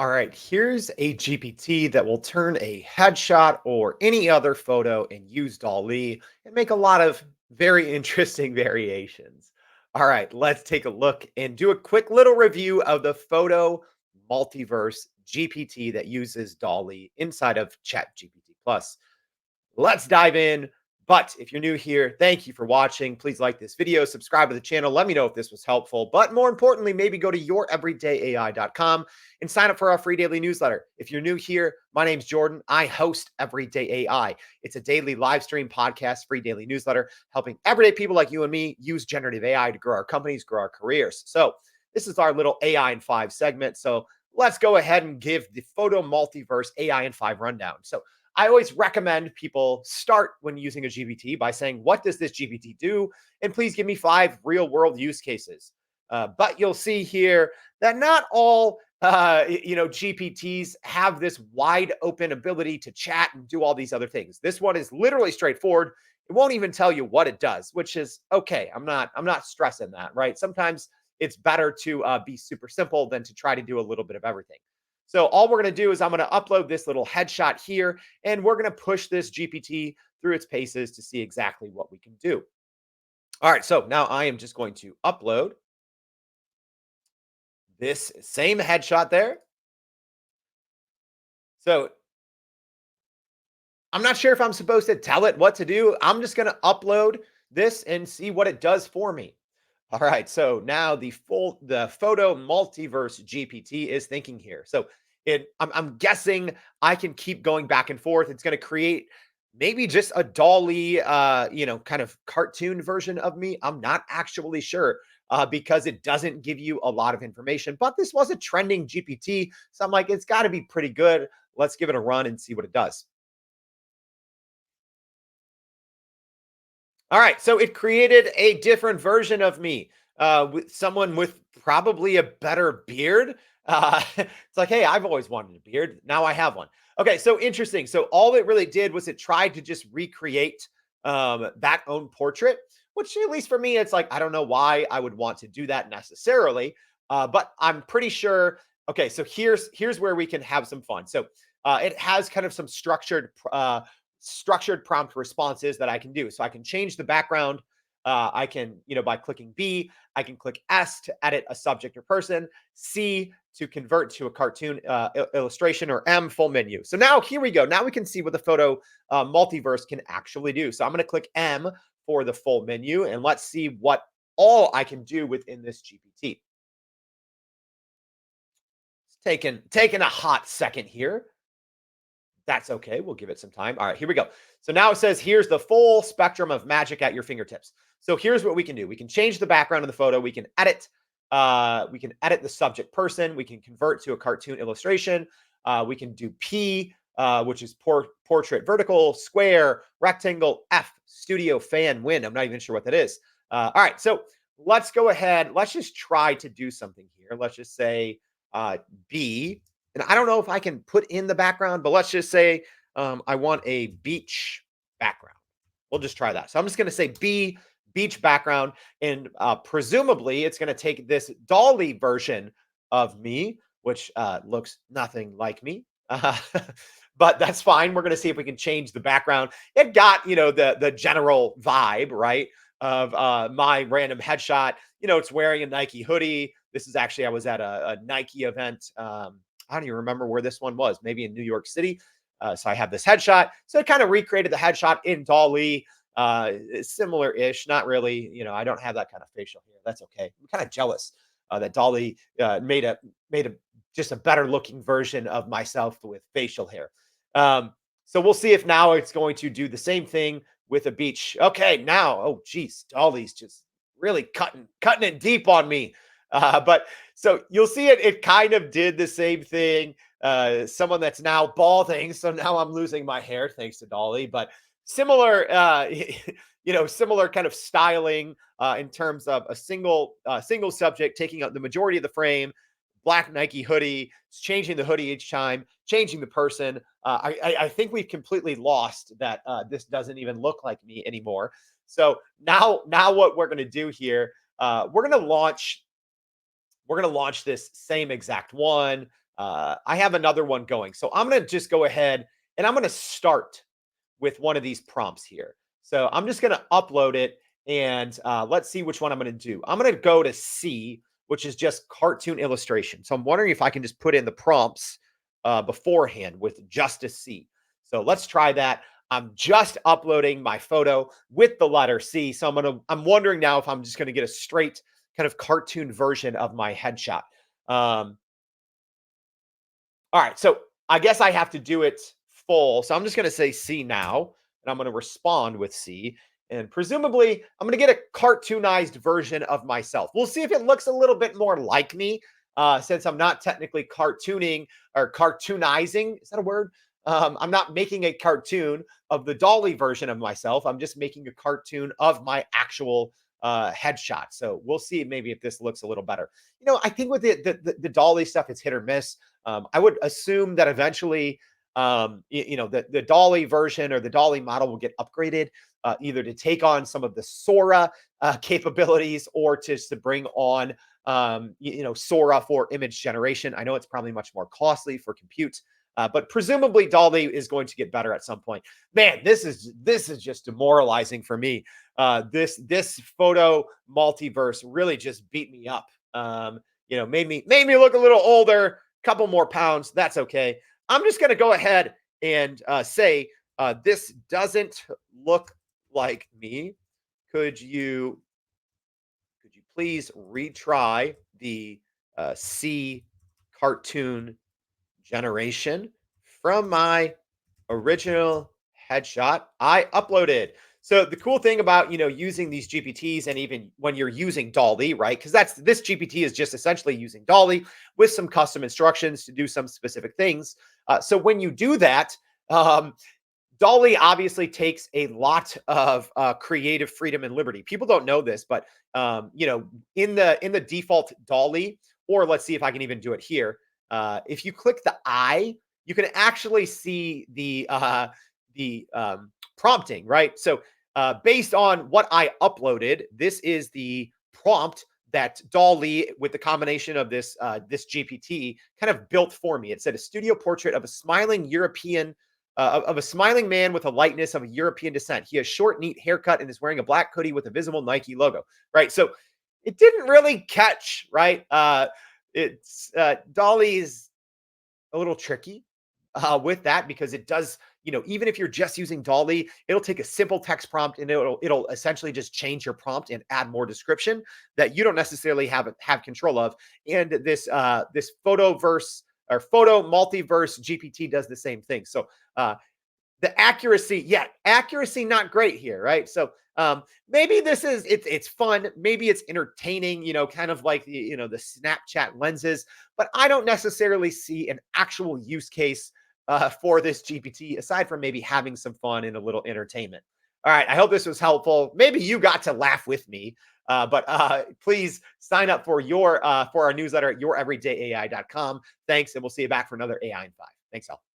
All right, here's a GPT that will turn a headshot or any other photo and use Dall-E and make a lot of very interesting variations. All right, let's take a look and do a quick little review of the Photo Multiverse GPT that uses Dall-E inside of ChatGPT Plus. Let's dive in. But if you're new here, thank you for watching. Please like this video, subscribe to the channel. Let me know if this was helpful. But more importantly, maybe go to youreverydayai.com and sign up for our free daily newsletter. If you're new here, my name's Jordan. I host Everyday AI. It's a daily live stream podcast, free daily newsletter, helping everyday people like you and me use generative AI to grow our companies, grow our careers. So this is our little AI in 5 segment. So let's go ahead and give the Photo Multiverse AI in 5 rundown. So I always recommend people start when using a GPT by saying, what does this GPT do? And please give me 5 real world use cases. But you'll see here that not all GPTs have this wide open ability to chat and do all these other things. This one is literally straightforward. It won't even tell you what it does, which is okay. I'm not stressing that, right? Sometimes it's better to be super simple than to try to do a little bit of everything. So all we're going to do is I'm going to upload this little headshot here, and we're going to push this GPT through its paces to see exactly what we can do. All right, so now I am just going to upload this same headshot there. So I'm not sure if I'm supposed to tell it what to do. I'm just going to upload this and see what it does for me. All right, so now the Photo Multiverse GPT is thinking here. So I'm guessing I can keep going back and forth. It's going to create maybe just a Dolly, kind of cartoon version of me. I'm not actually sure because it doesn't give you a lot of information. But this was a trending GPT, so I'm like, it's got to be pretty good. Let's give it a run and see what it does. All right, so it created a different version of me, with someone with probably a better beard. It's like, hey, I've always wanted a beard. Now I have one. Okay, so interesting. So all it really did was it tried to just recreate that own portrait, which at least for me, it's like I don't know why I would want to do that necessarily, but I'm pretty sure. Okay, so here's where we can have some fun. So it has kind of some structured prompt responses that I can do. So I can change the background. I can, by clicking B, I can click S to edit a subject or person, C to convert to a cartoon illustration, or M full menu. So now here we go. Now we can see what the Photo Multiverse can actually do. So I'm going to click M for the full menu, and let's see what all I can do within this GPT. It's taking a hot second here. That's okay. We'll give it some time. All right, here we go. So now it says, here's the full spectrum of magic at your fingertips. So here's what we can do. We can change the background of the photo. We can edit the subject person. We can convert to a cartoon illustration. We can do P, which is portrait vertical, square, rectangle, F, studio, fan, win. I'm not even sure what that is. All right, so let's go ahead. Let's just try to do something here. Let's just say B. And I don't know if I can put in the background, but let's just say I want a beach background. We'll just try that. So I'm just going to say beach background, and presumably it's going to take this Dolly version of me, which looks nothing like me. But that's fine. We're going to see if we can change the background. It got, the general vibe, right, of my random headshot. It's wearing a Nike hoodie. This is actually, I was at a Nike event. I don't even remember where this one was, maybe in New York City. So I have this headshot. So it kind of recreated the headshot in Dall-E, similar-ish, not really, I don't have that kind of facial hair. That's okay. I'm kind of jealous that Dall-E made a just a better looking version of myself with facial hair. So we'll see if now it's going to do the same thing with a beach. Okay, now, oh geez, Dall-E's just really cutting it deep on me. But so you'll see it kind of did the same thing. Someone that's now balding, so now I'm losing my hair thanks to Dall-E, but similar, similar kind of styling in terms of a single subject taking up the majority of the frame, black Nike hoodie, changing the hoodie each time, changing the person. I think we've completely lost that. This doesn't even look like me anymore. So now what we're going to do here, we're going to launch this same exact one. I have another one going. So I'm going to just go ahead and I'm going to start with one of these prompts here. So I'm just going to upload it and let's see which one I'm going to do. I'm going to go to C, which is just cartoon illustration. So I'm wondering if I can just put in the prompts beforehand with just a C. So let's try that. I'm just uploading my photo with the letter C. So I'm wondering now if I'm just going to get a straight kind of cartoon version of my headshot. All right, so I guess I have to do it full. So I'm just going to say C now, and I'm going to respond with C. And presumably, I'm going to get a cartoonized version of myself. We'll see if it looks a little bit more like me, since I'm not technically cartooning or cartoonizing. Is that a word? I'm not making a cartoon of the Dolly version of myself. I'm just making a cartoon of my actual headshot. So we'll see maybe if this looks a little better. I think with the Dolly stuff, it's hit or miss. I would assume that eventually, the Dall-E version or the Dall-E model will get upgraded, either to take on some of the Sora capabilities or to bring on, Sora for image generation. I know it's probably much more costly for compute, but presumably Dall-E is going to get better at some point. Man, this is just demoralizing for me. This photo multiverse really just beat me up. Made me look a little older, couple more pounds. That's okay. I'm just going to go ahead and say this doesn't look like me. Could you please retry the C cartoon generation from my original headshot I uploaded? So the cool thing about, using these GPTs, and even when you're using Dall-E, right? Because this GPT is just essentially using Dall-E with some custom instructions to do some specific things. So when you do that, Dall-E obviously takes a lot of creative freedom and liberty. People don't know this, but in the default Dall-E, or let's see if I can even do it here. If you click the eye, you can actually see the prompting, right? So based on what I uploaded, this is the prompt that Dall-E, with the combination of this GPT, kind of built for me. It said a studio portrait of a smiling European. Of a smiling man with a lightness of a European descent. He has short, neat haircut and is wearing a black hoodie with a visible Nike logo. Right. So it didn't really catch, right? It's Dall-E's a little tricky with that, because it does, even if you're just using Dall-E, it'll take a simple text prompt and it'll essentially just change your prompt and add more description that you don't necessarily have control of. And this Photo Multiverse GPT does the same thing. So the accuracy not great here, right? So maybe it's fun, maybe it's entertaining, kind of like the Snapchat lenses, but I don't necessarily see an actual use case for this GPT, aside from maybe having some fun and a little entertainment. All right, I hope this was helpful. Maybe you got to laugh with me, but please sign up for our newsletter at youreverydayai.com. Thanks, and we'll see you back for another AI in 5. Thanks, all.